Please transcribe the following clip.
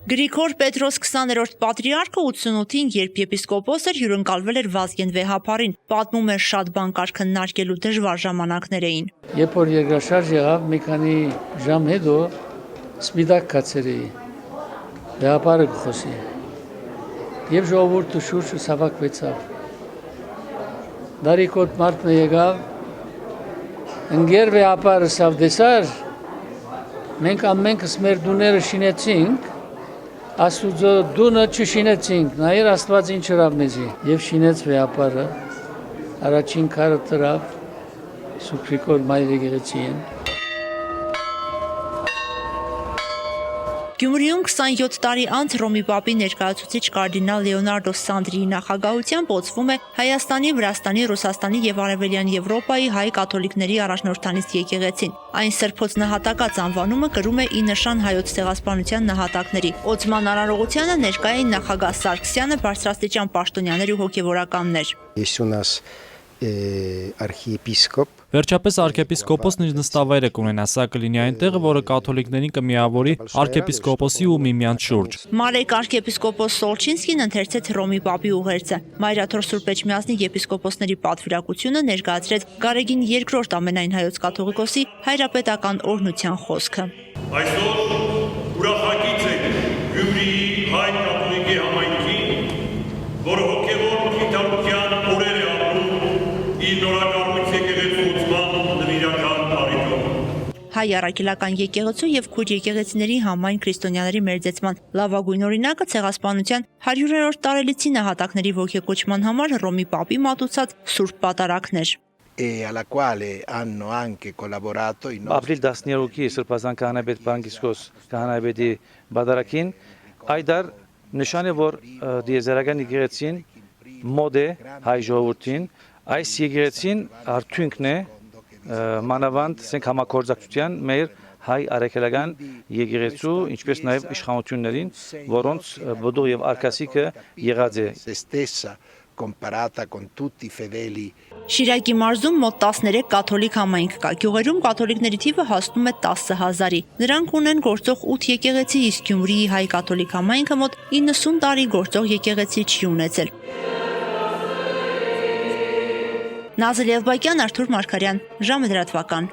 Գրիգոր Պետրոս 20-րդ պատրիարքը 88-ին, երբ եպիսկոպոս էր, հյուրընկալվել էր Վազգեն վեհապարին, պատմում էր շատ բան կար քննարկելու դժվար ժամանակներ էին։ Երբ որ երկրաշարժ եղավ, մի քանի ժամ հետո սպիտակ կացեր էի, վեհապարը կխոսի, և ժողովուրդը շուրջը սավակվեցավ։ Դարիքոտ մարդը եկավ, ընկեր վեհապարը սավ դեսար, մենք ամենքս մեր դուները շինեցինք, Աստուծո դունը չշինեցինք, նայր Աստված ինչ հրավ մեզի, և շինեց վեհապարը, առաջին քարը տրավ, Սուրբ Գրիգոր մայր եկեղեցին։ Գյումրիում 27 տարի անց Հռոմի Պապի ներկայացուցիչ կարդինալ Լեոնարդո Սանդրիի նախագահությամբ բոցվում է Հայաստանի, Վրաստանի, Ռուսաստանի և Արևելյան Եվրոպայի հայ կաթոլիկների առաջնորդանից եկեղեցին։ Այն սրբոց նահատակած անվանումը կրում է ի նշան հայոց ցեղասպանության նահատակների։ Օծման արարողությանը ներկա էին նախագահ Սարգսյանը, բարձրաստիճան պաշտոնյաներ ու հոգևորականներ։ Արքիեպիսկոպ Վերջապես արքեպիսկոպոսն իր նստավայրը կունենա, սա կլինի այն տեղը, որը կաթոլիկներին կմիավորի արքեպիսկոպոսի ու միմյանց շուրջ։ Մարեկ արքեպիսկոպոս Սոլչինսկին ընթերցեց Հռոմի Պապի ուղերձը։ Մայրաթոր Սուրբ Էջմիածնի եպիսկոպոսների պատվիրակությունը ներկայացրեց Գարեգին II ամենայն հայոց կաթողիկոսի հայրապետական օրհնության խոսքը։ Այսօր ուրախակից եք Գյումրիի հայ կաթոլիկի համայնքին, որը հոգևոր մխիթարության օրեր է ապրում իր նորակառույց եկեղեցու ուսման նվիրական առիթով։ Հայ առաքելական եկեղեցու և քույր եկեղեցիների համայն քրիստոնյաների մերձեցման լավագույն օրինակը ցեղասպանության 100-րդ տարելիցի նահատակների ոգեկոչման համար Հռոմի Պապի մատուցած Սուրբ Պատարագն էր։ alla quale hanno anche collaborato i Ապրիլ 10-ի Սրբազան քահանայապետ Ֆրանկիսկոս քահանայապետի բادرակին այդար նշան է, որ դիեզերական եկեղեցին մոդ է հայ ժողովրդին, այս եկեղեցին արդյունքն է մանավանդ սենք համագործակցության մեր հայ առաքելական եկեղեցու, ինչպես նաև իշխանություններին, որոնց բդուղ եւ արկասիկը եղած է։ stessa comparata con tutti i fedeli Շիրակի մարզում մոտ 13 կաթոլիկ համայնք կա։ Գյուղերում կաթոլիկների թիվը հասնում է 10,000-ի։ Նրանք ունեն գործող 8 եկեղեցի, իսկ Գյումրիի հայ կաթոլիկ համայնքը մոտ 90 տարի գործող եկեղեցի չի ունեցել։ Նազել Եղբակյան, Արթուր Մարգարյան, ժամը լրատվական։